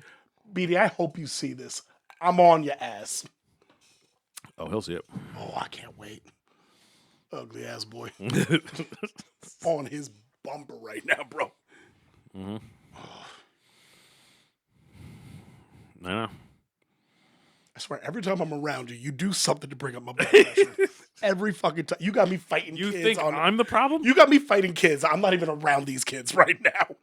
Beatty, I hope you see this. I'm on your ass. Oh, he'll see it. Oh, I can't wait. Ugly ass boy. On his bumper right now, bro. Mm-hmm. Oh. I know. I swear, every time I'm around you, you do something to bring up my blood pressure. Every fucking time. You got me fighting kids. You think I'm the problem? You got me fighting kids. I'm not even around these kids right now.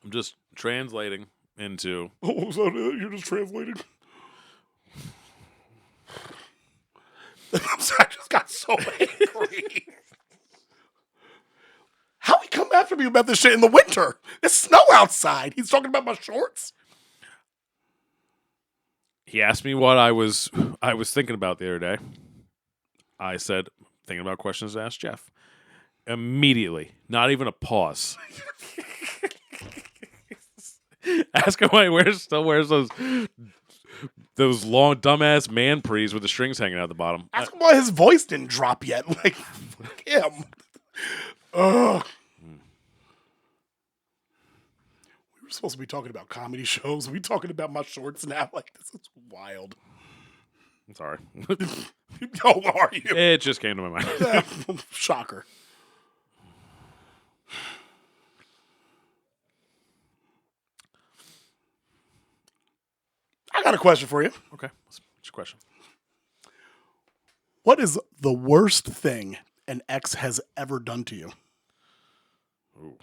I'm just translating into... Oh, so you're just translating? I'm sorry, I just got so angry. How he come after me about this shit in the winter? It's snow outside. He's talking about my shorts? He asked me what I was thinking about the other day. I said, thinking about questions to ask Jeff. Immediately, not even a pause. Ask him why he still wears those long dumbass man prees with the strings hanging out the bottom. Ask him why his voice didn't drop yet. Like, fuck him. Ugh. We're supposed to be talking about comedy shows. We talking about my shorts now? Like, this is wild. I'm sorry. How are you? It just came to my mind. Shocker. I got a question for you. Okay. What's your question? What is the worst thing an ex has ever done to you? Ooh.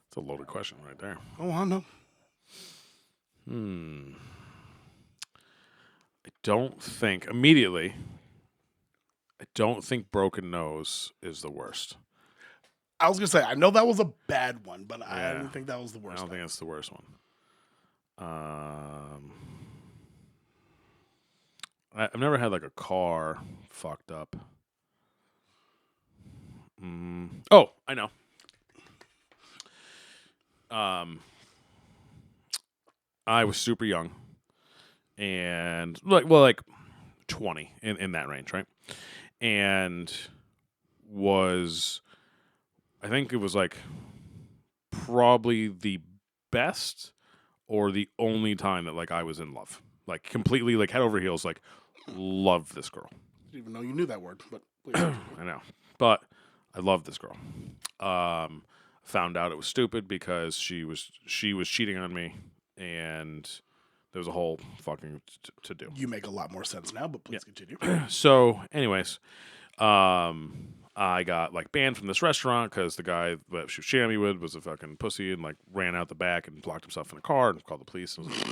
It's a loaded question right there. Oh, I know. I don't think broken nose is the worst. I was going to say, I know that was a bad one, but I didn't think that was the worst. I don't think that's the worst one. I've never had like a car fucked up. Oh, I know. I was super young, and like 20 in that range, right? And I think it was like probably the best or the only time that like I was in love, like completely like head over heels, like loved this girl. Didn't even know you knew that word, but I know, but I loved this girl. Found out it was stupid because she was cheating on me, and there was a whole fucking to do. you make a lot more sense now. But please continue. So, anyways, I got like banned from this restaurant because the guy that she was cheating me with was a fucking pussy and like ran out the back and locked himself in a car and called the police. It was like,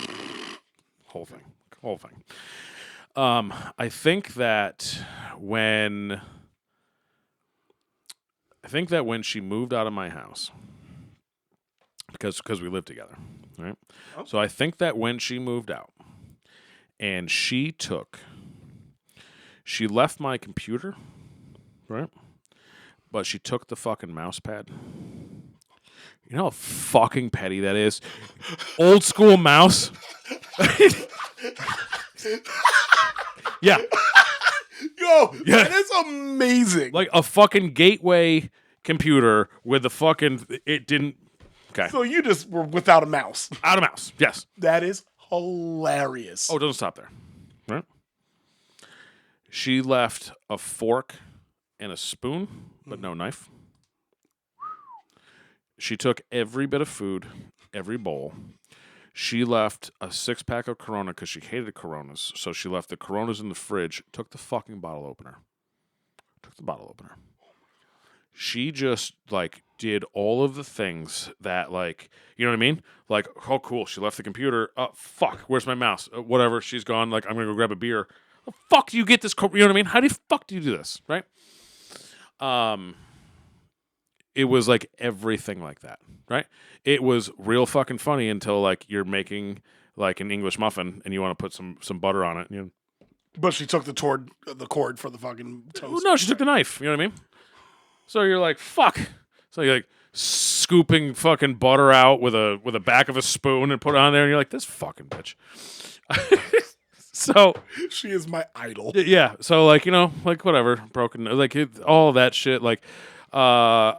whole thing. I think that when she moved out of my house, because we lived together, right? Oh. So I think that when she moved out, and she left my computer, right? But she took the fucking mouse pad. You know how fucking petty that is? Old school mouse. Yeah. Yo, Yeah. that is amazing. Like a fucking gateway computer with the fucking... It didn't... Okay. So you just were without a mouse. Out of mouse. Yes. That is hilarious. Oh, it doesn't stop there. Right? She left a fork and a spoon, but no knife. She took every bit of food, every bowl. She left a 6-pack of Corona because she hated Coronas. So she left the Coronas in the fridge, took the fucking bottle opener. She just, like, did all of the things that, like, you know what I mean? Like, oh, cool, she left the computer. Oh, fuck, where's my mouse? Whatever, she's gone. Like, I'm going to go grab a beer. How the fuck do you get this? You know what I mean? How the fuck do you do this, right? It was, like, everything like that, right? It was real fucking funny until, like, you're making, like, an English muffin and you want to put some butter on it. You know? But she took the cord for the fucking toast. No, she took the knife. You know what I mean? So you're like, fuck. So you're like scooping fucking butter out with a back of a spoon and put it on there, and you're like, this fucking bitch. So she is my idol. Yeah. So like, you know, like whatever, broken, like all that shit. Like, yeah,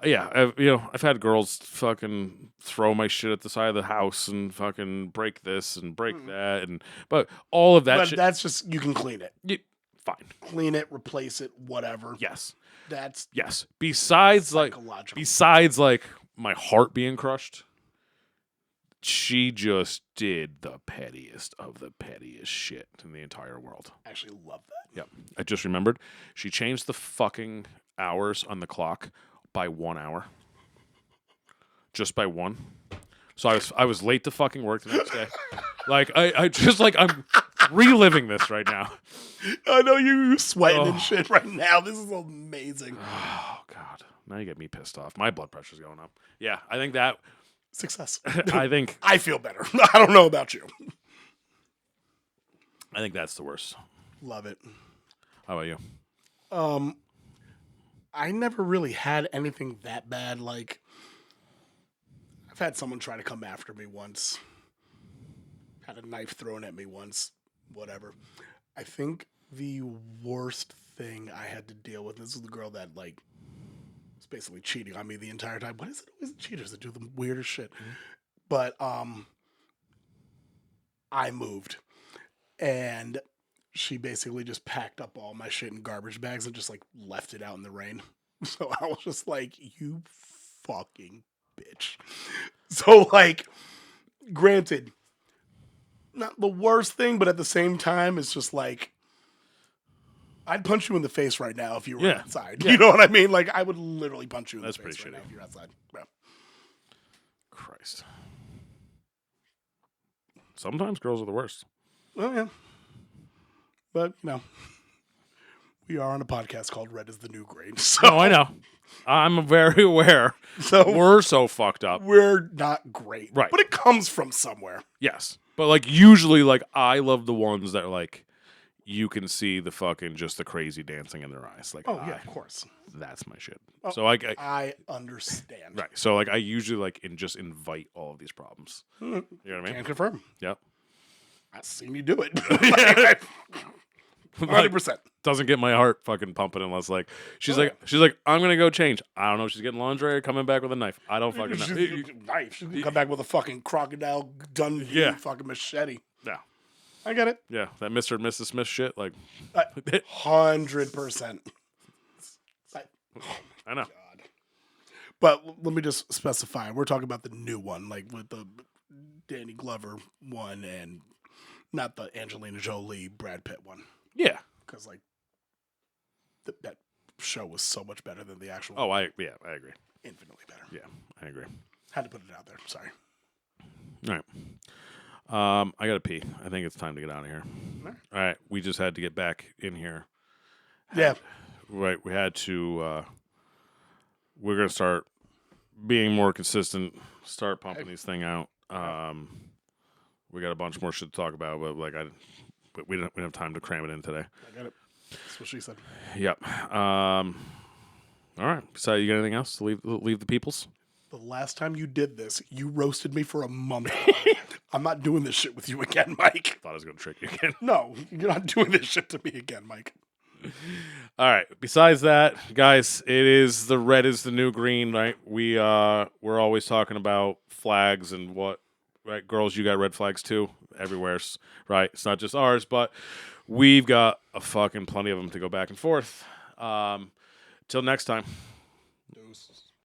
I've had girls fucking throw my shit at the side of the house and fucking break this and break that, but all of that. But shit, that's just you can clean it. Fine. Clean it, replace it, whatever. Yes. That's yes. Besides like my heart being crushed, she just did the pettiest of the pettiest shit in the entire world. I actually love that. Yep. I just remembered. She changed the fucking hours on the clock by 1 hour. Just by one. So I was late to fucking work the next day. Like I just like I'm reliving this right now. I know you sweating and shit right now. This is amazing. Oh God. Now you get me pissed off. My blood pressure's going up. Yeah, I think that success. I feel better. I don't know about you. I think that's the worst. Love it. How about you? I never really had anything that bad. Like, I've had someone try to come after me once. Had a knife thrown at me once. Whatever. I think the worst thing I had to deal with, this is the girl that, like, was basically cheating on me the entire time. Why is it always cheaters that do the weirdest shit? Mm-hmm. But, I moved. And she basically just packed up all my shit in garbage bags and just, like, left it out in the rain. So I was just like, you fucking bitch. So, like, granted, not the worst thing, but at the same time, it's just like, I'd punch you in the face right now if you were outside. Yeah. You know what I mean? Like, I would literally punch you in the face right now if you're outside. Yeah. Christ. Sometimes girls are the worst. Oh, yeah. But, you know, we are on a podcast called Red is the New Green. So I know. I'm very aware. So we're so fucked up. We're not great. Right. But it comes from somewhere. Yes. But, like, usually, like, I love the ones that, like, you can see the fucking, just the crazy dancing in their eyes. Like, oh, yeah, of course. That's my shit. Oh, so, like, I understand. Right. So, like, I usually, like, just invite all of these problems. Mm-hmm. You know what I mean? Can confirm. Yep. I've seen you do it. Like, 100%. doesn't get my heart fucking pumping unless like she's like I'm gonna go change. I don't know if she's getting lingerie or coming back with a knife. I don't fucking know. She's gonna come back with a fucking crocodile Dundee fucking machete. Yeah. I get it. Yeah, that Mr. and Mrs. Smith shit, like 100%. I know. God. But let me just specify. We're talking about the new one, like with the Danny Glover one and not the Angelina Jolie, Brad Pitt one. Yeah. Because, like, that show was so much better than the actual I agree. Infinitely better. Yeah, I agree. Had to put it out there. Sorry. All right. I gotta pee. I think it's time to get out of here. All right. We just had to get back in here. Right. We had to. We're gonna start being more consistent. Start pumping these thing out. We got a bunch more shit to talk about, but we don't have time to cram it in today. I got it. That's what she said. Yep. All right. So you got anything else to leave the peoples? The last time you did this, you roasted me for a month. I'm not doing this shit with you again, Mike. Thought I was gonna trick you again. No, you're not doing this shit to me again, Mike. All right. Besides that, guys, it is the red is the new green, right? We're always talking about flags and what, right? Girls, you got red flags too, everywhere's, right? It's not just ours, but we've got a fucking plenty of them to go back and forth. Till next time. Deuces.